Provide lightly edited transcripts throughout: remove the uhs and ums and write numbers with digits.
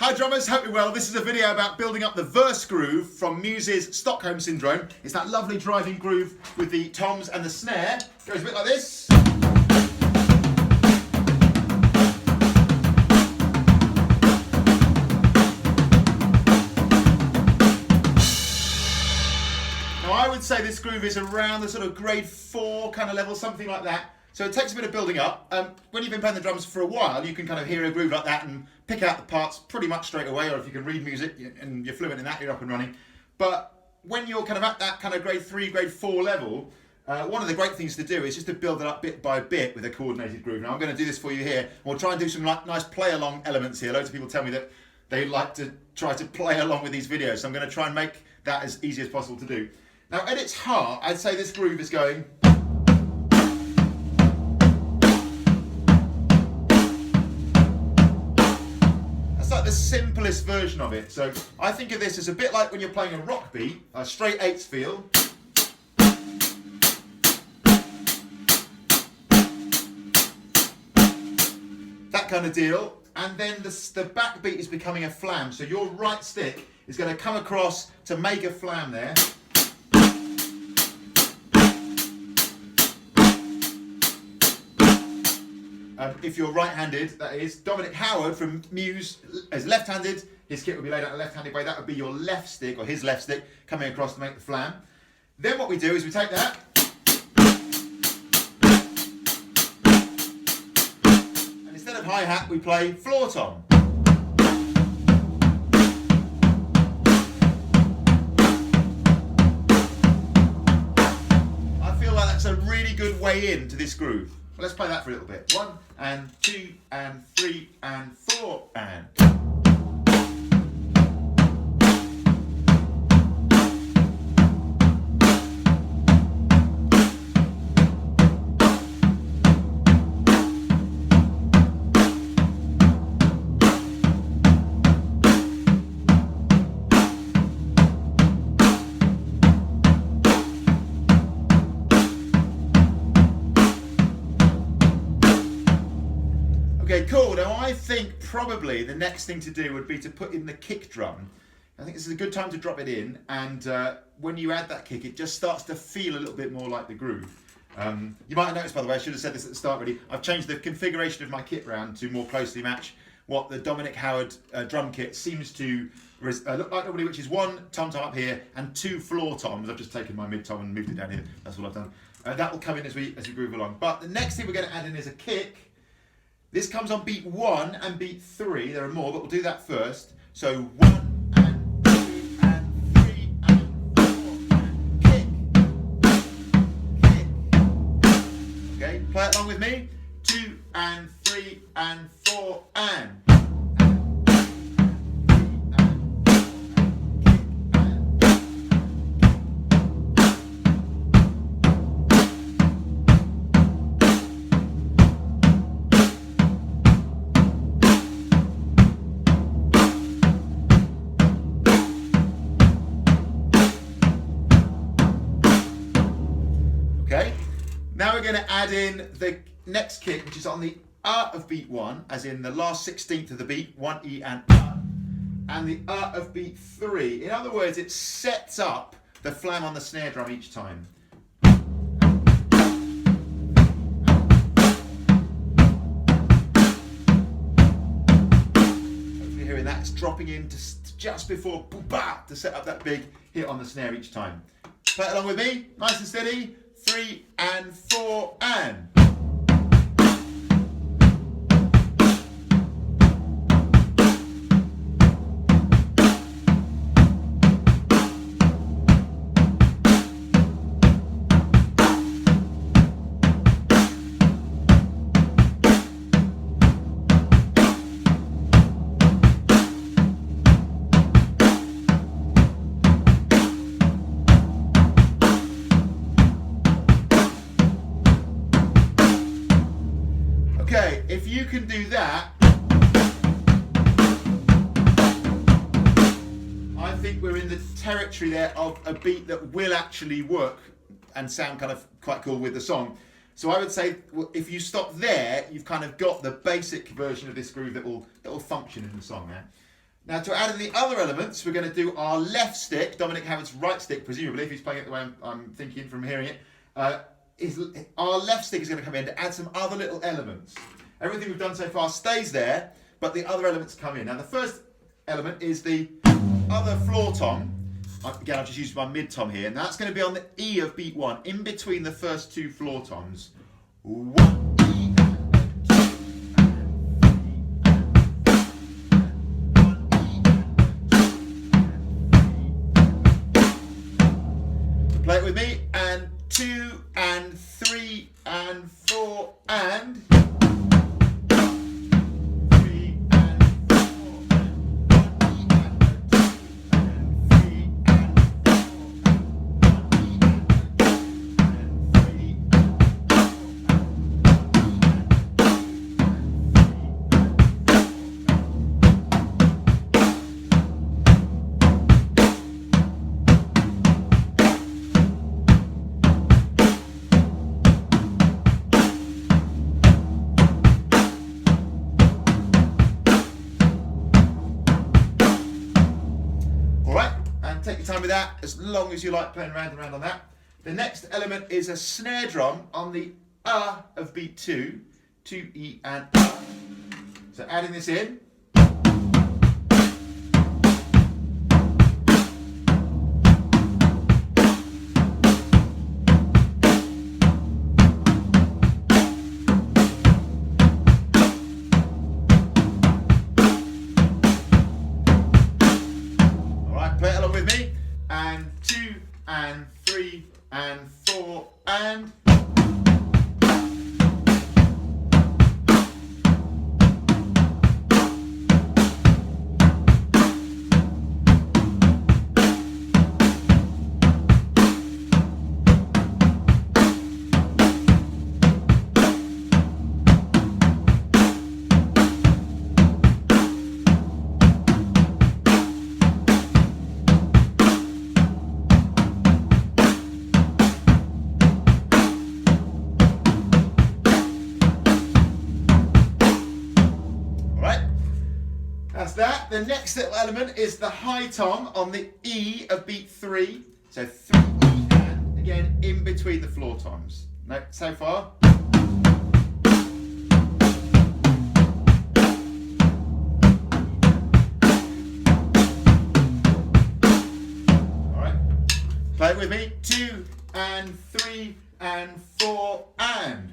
Hi drummers, hope you're well. This is a video about building up the verse groove from Muse's Stockholm syndrome. It's that lovely driving groove with the toms and the snare. Goes a bit like this. Now I would say this groove is around the sort of grade 4 kind of level, something like that. So it takes a bit of building up. When you've been playing the drums for a while, you can kind of hear a groove like that and pick out the parts pretty much straight away, or if you can read music and you're fluent in that, you're up and running. But when you're kind of at that kind of grade 3, grade 4 level, one of the great things to do is just to build it up bit by bit with a coordinated groove. Now I'm going to do this for you here. We'll try and do some nice play-along elements here. Loads of people tell me that they like to try to play along with these videos, so I'm going to try and make that as easy as possible to do. Now at its heart, I'd say this groove is going... the simplest version of it. So I think of this as a bit like when you're playing a rock beat, a straight 8's feel. That kind of deal. And then the backbeat is becoming a flam. So your right stick is going to come across to make a flam there. If you're right-handed, that is. Dominic Howard from Muse is left-handed. His kit will be laid out a left-handed way. That would be your left stick, or his left stick, coming across to make the flam. Then what we do is we take that. And instead of hi-hat, we play floor tom. I feel like that's a really good way into this groove. Let's play that for a little bit. 1 and 2 and 3 and 4 and... Okay, cool. Now I think probably the next thing to do would be to put in the kick drum. I think this is a good time to drop it in, and when you add that kick, it just starts to feel a little bit more like the groove. You might have noticed, by the way, I should have said this at the start already, I've changed the configuration of my kit round to more closely match what the Dominic Howard drum kit seems to look like normally, which is 1 tom-tom up here and 2 floor toms. I've just taken my mid-tom and moved it down here. That's all I've done. That will come in as we groove along. But the next thing we're going to add in is a kick. This comes on beat 1 and beat 3. There are more, but we'll do that first. So 1 and 2 and 3 and 4 and kick. Kick. Okay, play it along with me. 2 and 3 and 4 and... Okay, now we're going to add in the next kick, which is on the of beat 1, as in the last 16th of the beat, 1E and the of beat 3. In other words, it sets up the flam on the snare drum each time. Hopefully you're hearing that. It's dropping in to just before boom-ba to set up that big hit on the snare each time. Play it along with me, nice and steady. 3 and 4 and... Okay, if you can do that, I think we're in the territory there of a beat that will actually work and sound kind of quite cool with the song. So I would say if you stop there, you've kind of got the basic version of this groove that will function in the song. Now to add in the other elements, we're going to do our left stick, Dominic Hammond's right stick, presumably, if he's playing it the way I'm thinking from hearing it. Our left stick is going to come in to add some other little elements. Everything we've done so far stays there, but the other elements come in. Now the first element is the other floor tom. Again, I've just used my mid tom here, and that's going to be on the E of beat 1, in between the first 2 floor toms. 1 E. Play it with me, and 2 and 3 and 4 and 3 and 4 and 1 E take your time with that, as long as you like playing round and round on that. The next element is a snare drum on the of beat 2, 2E and So adding this in. And 2 and 3 and 4 and that's that. The next little element is the high tom on the E of beat 3. So 3E and again in between the floor toms. No, so far. Alright. Play it with me. 2 and 3 and 4 and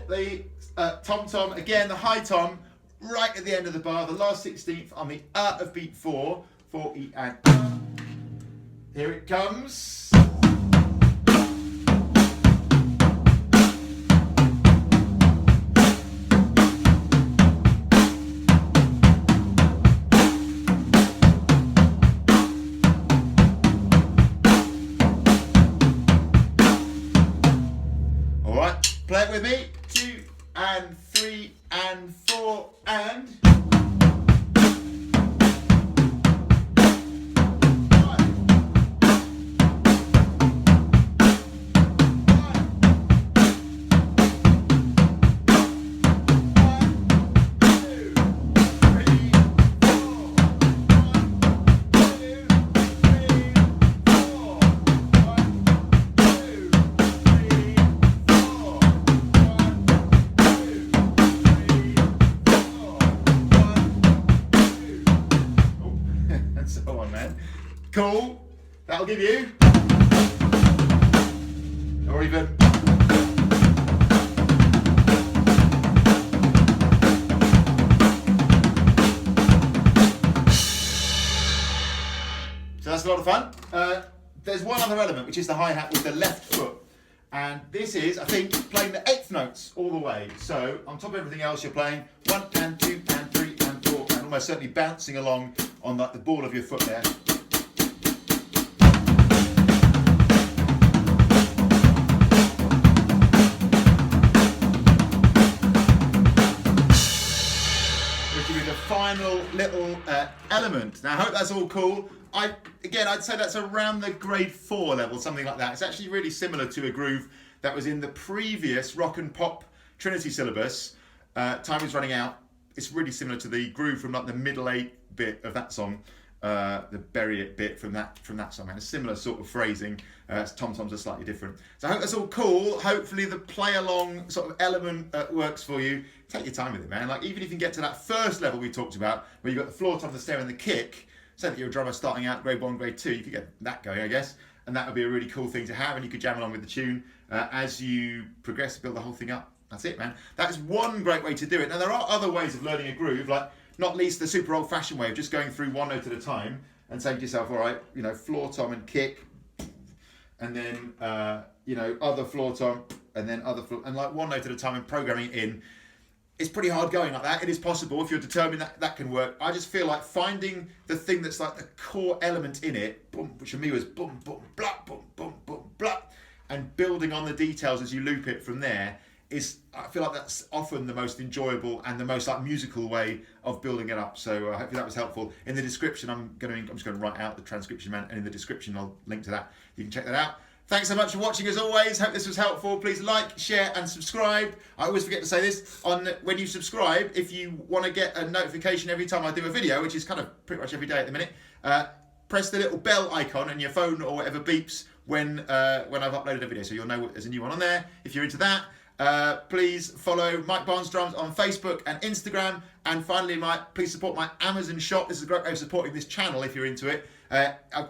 the tom-tom, again the high tom, right at the end of the bar, the last 16th on the of beat 4, 4E and Here it comes. Play it with me. 2 and 3 and 4 and cool. That'll give you, or even. So that's a lot of fun. There's one other element, which is the hi-hat with the left foot. And this is, I think, playing the 8th notes all the way. So on top of everything else, you're playing 1 and 2 and 3 and 4, and almost certainly bouncing along on like the ball of your foot there. Final little element. Now I hope that's all cool. Again, I'd say that's around the grade 4 level, something like that. It's actually really similar to a groove that was in the previous rock and pop Trinity syllabus. Time is running out. It's really similar to the groove from like the middle 8 bit of that song, the bury it bit from that song. And a similar sort of phrasing. Tom-toms are slightly different. So I hope that's all cool. Hopefully the play along sort of element works for you. Take your time with it, man. Like even if you can get to that first level we talked about, where you've got the floor tom, the snare, and the kick. Say that you're a drummer starting out grade 1, grade 2, you could get that going, I guess. And that would be a really cool thing to have, and you could jam along with the tune as you progress to build the whole thing up. That's it, man. That is one great way to do it. Now there are other ways of learning a groove, like not least the super old-fashioned way of just going through one note at a time and saying to yourself, all right, you know, floor tom and kick, and then you know, other floor tom, and then other floor, and like one note at a time and programming it in. It's pretty hard going like that. It is possible if you're determined that can work. I just feel like finding the thing that's like the core element in it, boom, which for me was boom, boom, blah, boom, boom, boom, blah, and building on the details as you loop it from there is, I feel like that's often the most enjoyable and the most like musical way of building it up. So hopefully that was helpful. In the description, I'm just going to write out the transcription, man, and in the description I'll link to that. You can check that out. Thanks so much for watching as always. Hope this was helpful. Please like, share and subscribe. I always forget to say this, when you subscribe, if you want to get a notification every time I do a video, which is kind of pretty much every day at the minute, press the little bell icon and your phone or whatever beeps when I've uploaded a video, so you'll know there's a new one on there if you're into that. Please follow Mike Barnes Drums on Facebook and Instagram. And finally, please support my Amazon shop. This is a great way of supporting this channel if you're into it.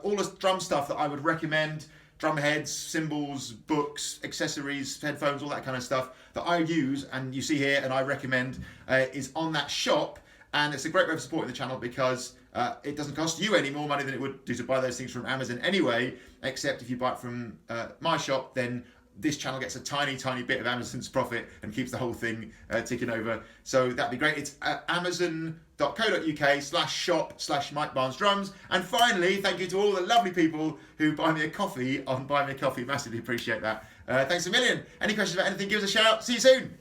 All the drum stuff that I would recommend, Drumheads, cymbals, books, accessories, headphones, all that kind of stuff that I use and you see here and I recommend is on that shop. And it's a great way of supporting the channel because it doesn't cost you any more money than it would do to buy those things from Amazon anyway, except if you buy it from my shop, then this channel gets a tiny, tiny bit of Amazon's profit and keeps the whole thing ticking over. So that'd be great. It's amazon.co.uk/shop/Mike Barnes Drums. And finally, thank you to all the lovely people who buy me a coffee on Buy Me a Coffee. Massively appreciate that. Thanks a million. Any questions about anything, give us a shout. See you soon.